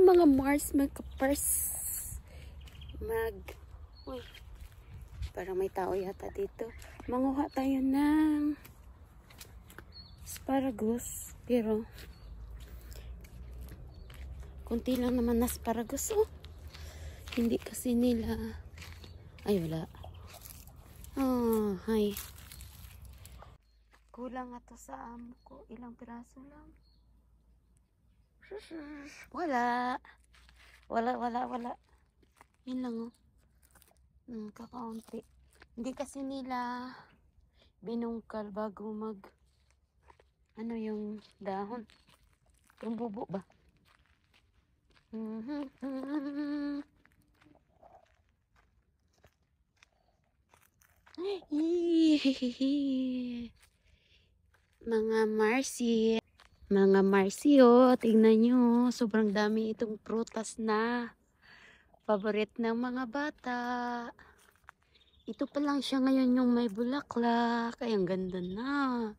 mga Mars, magka-purse. Uy, parang may tao yata dito. Manguha tayo ng asparagus. Pero, kunti lang naman na asparagus, oh. Hindi kasi nila. Ay, wala. Oh, hay. Kulang nga to sa amo ko. Ilang piraso lang. Wala. Wala. Yun lang, oh. Kakaunti. Hindi kasi nila binungkal bago ano yung dahon. Yung bubo ba? Mga Marcy, oh, tingnan nyo, sobrang dami itong prutas na paborit ng mga bata. Ito pa lang siya ngayon yung may bulaklak. Ay, ang ganda na.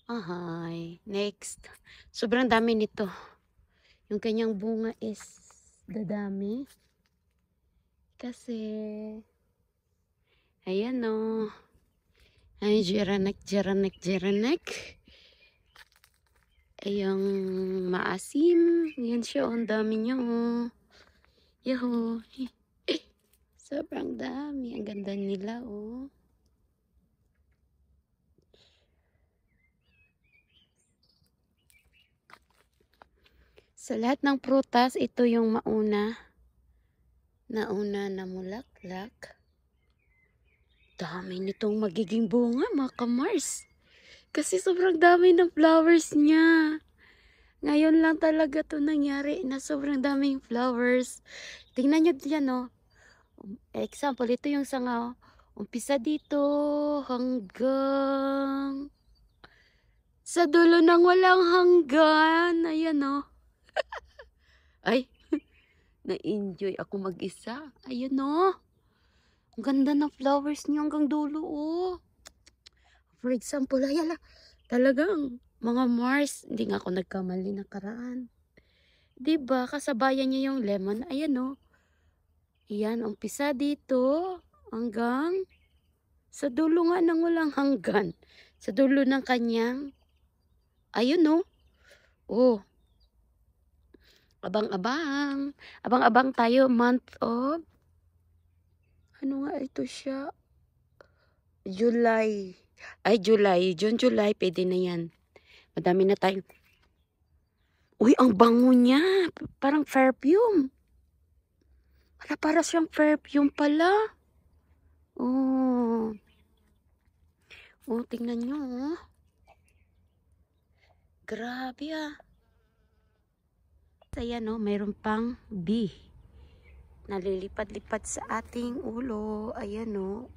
Ahay. Next. Sobrang dami nito. Yung kanyang bunga is dadami. Kasi, ayan o. Ay, jiranek. Ay, yung maasim. Yan siya, ang dami niya o. Yaho. Sobrang dami. Ang ganda nila, oh. Sa lahat ng prutas, ito yung nauna na mulaklak. Dami nitong magiging bunga, mga ka-Mars. Kasi sobrang dami ng flowers niya. Ngayon lang talaga to nangyari na sobrang daming flowers. Tingnan nyo dyan, oh. Example, ito yung sanga, umpisa dito hanggang sa dulo ng walang hanggan. Ayan, oh. Ay, na-enjoy ako mag-isa. Ayan, oh. Ang ganda ng flowers niya hanggang dulo, oh. For example, ayala, talagang mga Mars, hindi nga ako nagkamali nakaraan. Diba, kasabayan niya yung lemon. Ayan, oh. Yan, umpisa dito hanggang sa dulo nga ng walang hanggan. Sa dulo ng kanyang, ayun, no? Oh. Abang-abang tayo, month of, ano nga ito siya? July. Ay, June, July, pwede na yan. Madami na tayo. Uy, ang bango niya. Parang perfume. Para siyang perfume pala. Oh. Oh, tingnan nyo, oh. Grabe, ah. Ayan, oh, mayroon pang bee. Nalilipad-lipad sa ating ulo. Ayan, oh.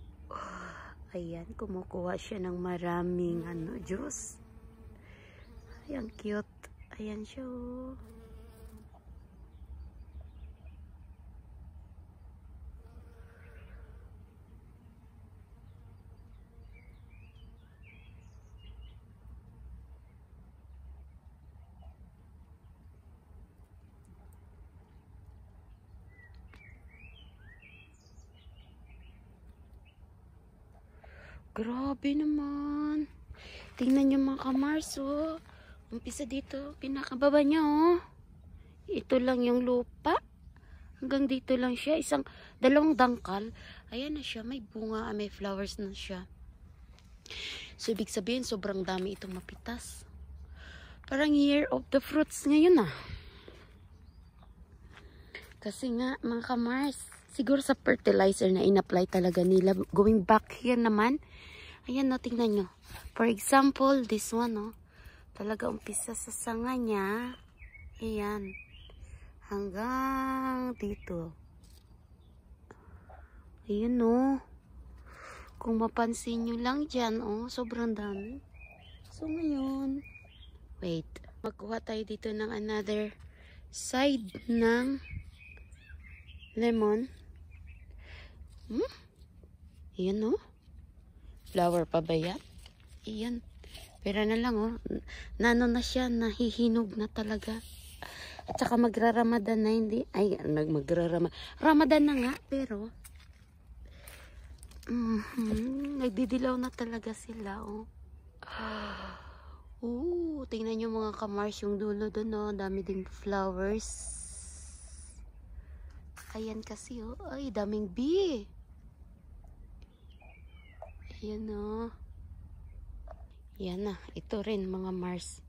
Ayan, kumukuha siya ng maraming, juice. Ayan, cute. Ayan siya, oh. Grabe naman. Tingnan nyo, mga ka-Mars, oh. Umpisa dito, pinakababa niya, oh. Ito lang yung lupa. Hanggang dito lang siya. Dalawang dangkal. Ayan na siya. May bunga, may flowers na siya. So, ibig sabihin, sobrang dami itong mapitas. Parang year of the fruits ngayon, ah. Kasi nga, mga ka-Mars, siguro sa fertilizer na in-apply talaga nila. Going back here naman, ayan, no, tingnan nyo. For example, this one, no. Talaga umpisa sa sanga niya. Ayan. Hanggang dito. Ayan, no. Kung mapansin nyo lang dyan, oh, sobrang dami. So, ngayon, wait. Magkuha tayo dito ng another side ng lemon. Ayan, no. Flower pa ba yan? Ayan. Pero na lang, oh. Nano na siya, nahihinog na talaga. At saka magra-Ramadan na hindi. Ay, Ramadan na nga, pero nagdidilaw na talaga sila, oh. Tingnan nyo mga kamars, yung dulo doon, oh. Dami ding flowers. Ayan kasi, oh. Ay, daming bee. Ayan, oh. Yan na. Ito rin, mga Mars.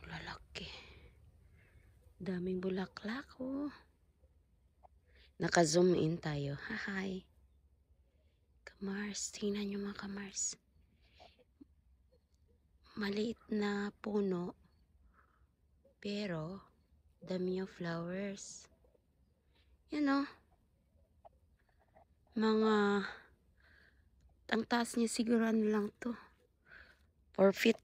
Lalaki. Daming bulaklak, oh. Naka-zoom in tayo. Hi. Kamars. Tingnan nyo mga kamars. Maliit na puno. Pero, dami yung flowers. Yan, oh. Mga, ang taas niya siguro ano lang to. 4 feet.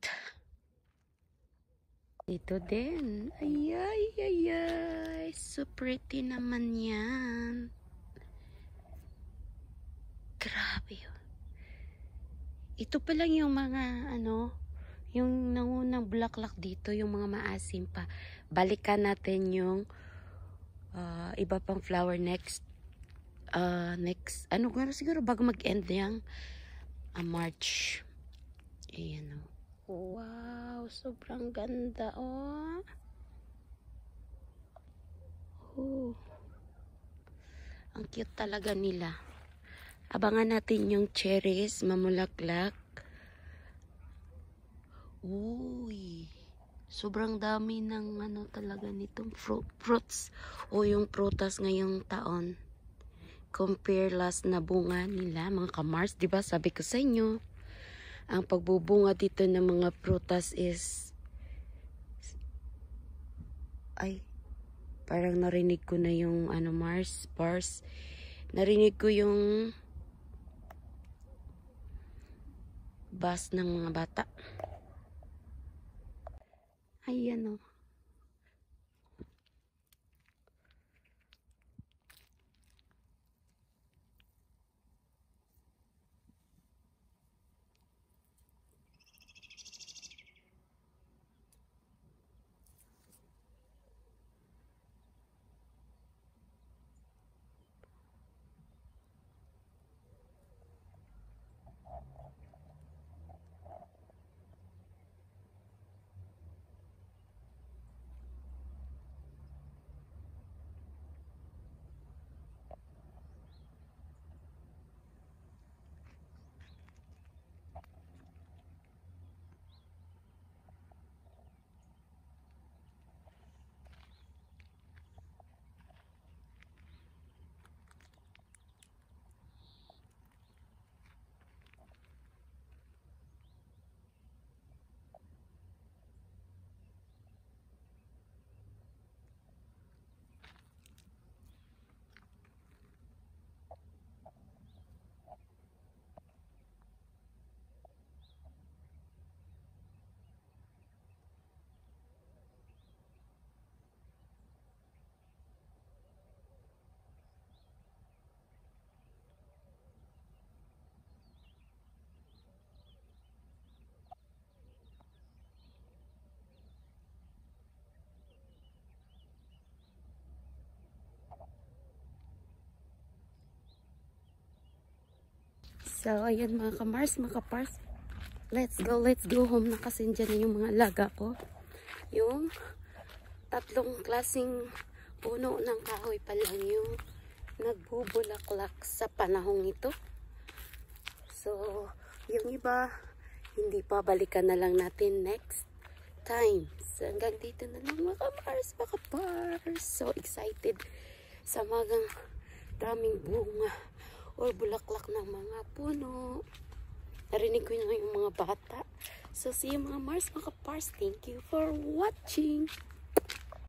Ito din. Ay. So pretty naman yan. Grabe. Ito pa lang yung mga, yung nangunang bulaklak dito, yung mga maasim pa. Balikan natin yung iba pang flower next. Siguro bago mag-end yung March. Ayan, oh. Wow, sobrang ganda, oh. Ang cute talaga nila. Abangan natin yung cherries, mamulaklak. Uy, sobrang dami ng talaga nitong fruits o yung prutas ngayong taon. Compare last na bunga nila, mga kamars, 'di ba? Sabi ko sa inyo, ang pagbubunga dito ng mga prutas is parang narinig ko na yung Mars. Narinig ko yung bus ng mga bata. Ayan, oh. So, ayan mga kamars, mga kapars. Let's go home na kasi dyan na yung mga alaga ko. Yung tatlong klaseng puno ng kahoy pa lang yung nagbubulaklak sa panahong ito. So, yung iba, hindi pa, balikan na lang natin next time. So, hanggang dito na lang mga kamars, mga kapars. So excited sa magang daming bunga. or bulaklak ng mga puno. Narinig ko yung mga bata. So, see you mga Mars, mga Pars. Thank you for watching.